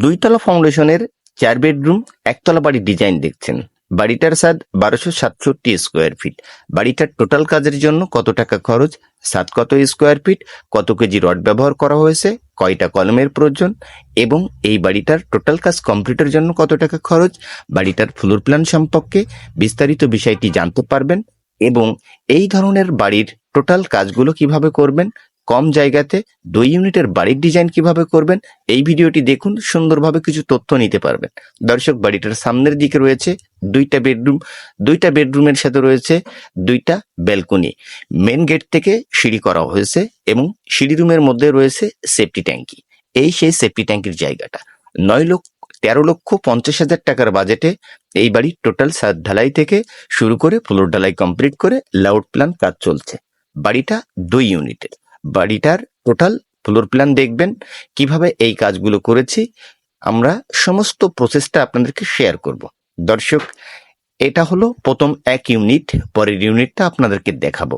দুইতলা ফাউন্ডেশনের 4 বেডরুম একতলা বাড়ির ডিজাইন দেখছেন। বাড়িটার ছাদ 1267 স্কোয়ার ফিট। বাড়িটার টোটাল কাজের জন্য কত টাকা খরচ, ছাদ কত স্কোয়ার ফিট, কত কেজি রড ব্যবহার করা হয়েছে, কয়টা কলমের প্রয়োজন এবং এই বাড়িটার টোটাল কাজ কমপ্লিটের জন্য কত টাকা খরচ, বাড়িটার ফ্লোর প্ল্যান সম্পর্কে বিস্তারিত বিষয়টি জানতে পারবেন এবং এই ধরনের বাড়ির টোটাল কাজগুলো কিভাবে করবেন, কম জায়গাতে 2 ইউনিটের বাড়ির ডিজাইন কিভাবে করবেন, এই ভিডিওটি দেখুন, সুন্দরভাবে কিছু তথ্য নিতে পারবেন। দর্শক, বাড়িটার সামনের দিকে রয়েছে 2টা বেডরুম, 2টা বেডরুমের সাথে রয়েছে 2টা ব্যালকনি। মেন গেট থেকে সিঁড়ি করা হয়েছে এবং সিঁড়ি রুমের মধ্যে রয়েছে সেফটি ট্যাঙ্কি। এই সেই সেফটি ট্যাঙ্কির জায়গাটা 13,50,000 টাকার বাজেটে এই বাড়ির টোটাল ছাদ ঢালাই থেকে শুরু করে ফ্লোর ঢালাই কমপ্লিট করে লেআউট প্ল্যান কাজ চলছে। বাড়িটা 2 ইউনিটের। বাড়িটার টোটাল ফ্লোর প্ল্যান দেখবেন, কিভাবে এই কাজগুলো করেছি আমরা সমস্ত প্রসেসটা আপনাদেরকে শেয়ার করব। দর্শক, এটা হলো প্রথম 1 ইউনিট, পরের ইউনিটটা আপনাদেরকে দেখাবো।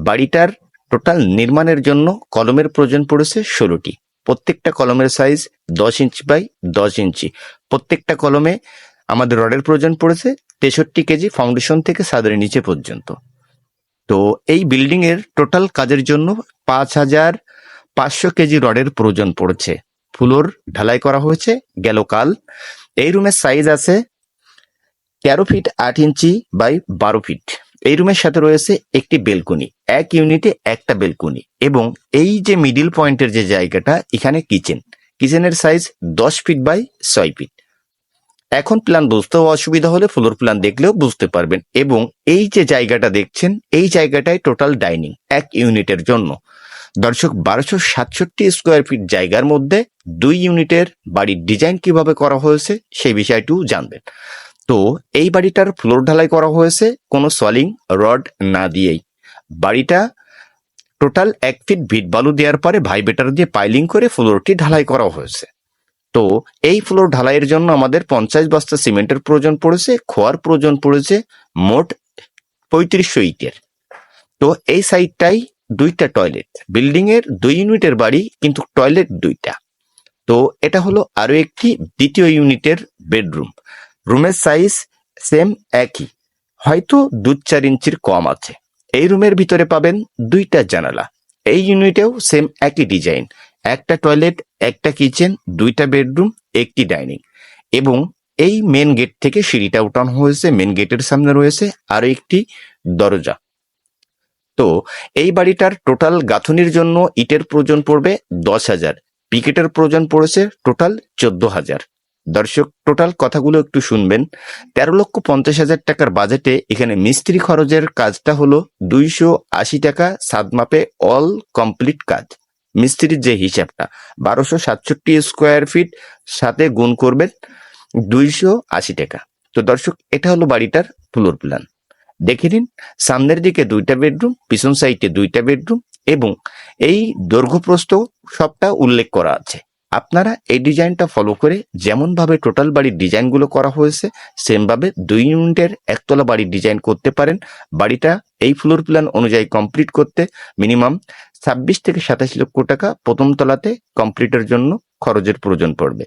বাড়িটার টোটাল নির্মাণের জন্য কলমের প্রয়োজন পড়েছে 16টি। প্রত্যেকটা কলমের সাইজ 10 ইঞ্চি বাই 10 ইঞ্চি। প্রত্যেকটা কলমে আমাদের রডের প্রয়োজন পড়েছে 63 কেজি ফাউন্ডেশন থেকে ছাদের নিচে পর্যন্ত। তো এই বিল্ডিং এর টোটাল কাজের জন্য 5,500 কেজি রডের প্রয়োজন পড়েছে। ফ্লোর ঢালাই করা হয়েছে গেল কাল। এই রুমের সাইজ আছে 13 ফিট 8 ইঞ্চি বাই 12 ফিট। এই রুমের সাথে রয়েছে একটি বেলকনি, 1 ইউনিটে একটা বেলকনি এবং এই যে মিডিল পয়েন্টের যে জায়গাটা, এখানে কিচেনের সাইজ 10 ফিট বাই 6 ফিট। এখন প্ল্যান বুঝতেও অসুবিধা হলে ফ্লোর প্ল্যান দেখলেও বুঝতে পারবেন। এবং এই যে জায়গাটা দেখছেন, এই জায়গাটায় টোটাল ডাইনিং 1 ইউনিটের জন্য। দর্শক, 1267 স্কোয়ার ফিট জায়গার মধ্যে 2 ইউনিটের বাড়ির ডিজাইন কিভাবে করা হয়েছে সেই বিষয়টিও জানবেন। তো এই বাড়িটার ফ্লোর ঢালাই করা হয়েছে কোনো সলিং রড না দিয়েই। বাড়িটা টোটাল 1 ফিট ভিট বালু দেওয়ার পরে ভাইবেটার দিয়ে পাইলিং করে ফ্লোরটি ঢালাই করা হয়েছে। তো এই ফ্লোর ঢালাইয়ের জন্য আমাদের 50 বস্তা সিমেন্টের প্রয়োজন পড়েছে, খোয়ার প্রয়োজন পড়েছে মোট 3500 ইটের। তো এই সাইডটাই 2টা টয়লেট। বিল্ডিং এর 2 ইউনিটের বাড়ি, কিন্তু টয়লেট 2টা। তো এটা হলো আরো একটি দ্বিতীয় ইউনিটের বেডরুম। রুমের সাইজ সেম একই, হয়তো 2-4 ইঞ্চির কম আছে। এই রুমের ভিতরে পাবেন 2টা জানালা। এই ইউনিটেও সেম একই ডিজাইন, একটা টয়লেট, একটা কিচেন, 2টা বেডরুম, একটি ডাইনিং এবং এই মেন গেট থেকে সিঁড়িটা উঠানো হয়েছে। মেন গেটের সামনে রয়েছে আরো একটি দরজা। তো এই বাড়িটার টোটাল গাঁথনির জন্য ইটের প্রয়োজন পড়বে 10,000, পিকেটের প্রয়োজন পড়েছে টোটাল 14,000। দর্শক, টোটাল কথাগুলো একটু শুনবেন। 13,50,000 টাকার বাজেটে এখানে মিস্ত্রি খরচের কাজটা হলো 280 টাকা, ছাদ মাপে অল কমপ্লিট কাজ। মিস্ত্রির যে হিসাবটা 1267 স্কোয়ার ফিট সাথে গুণ করবেন 280 টাকা। তো দর্শক, এটা হলো বাড়িটার ফ্লোর প্ল্যান। দেখে নিন, সামনের দিকে 2টা বেডরুম, পিছন সাইডে 2টা বেডরুম এবং এই দৈর্ঘ্য প্রস্থ সবটা উল্লেখ করা আছে। আপনারা এই ডিজাইনটা ফলো করে যেমন ভাবে টোটাল বাড়ির ডিজাইনগুলো করা হয়েছে সেম ভাবে 2 ইউনিটের একতলা বাড়ির ডিজাইন করতে পারেন। বাড়িটা এই ফ্লোর প্ল্যান অনুযায়ী কমপ্লিট করতে মিনিমাম 26 থেকে 27 লক্ষ টাকা প্রথম তলাতে কমপ্লিটের জন্য খরচের প্রয়োজন পড়বে।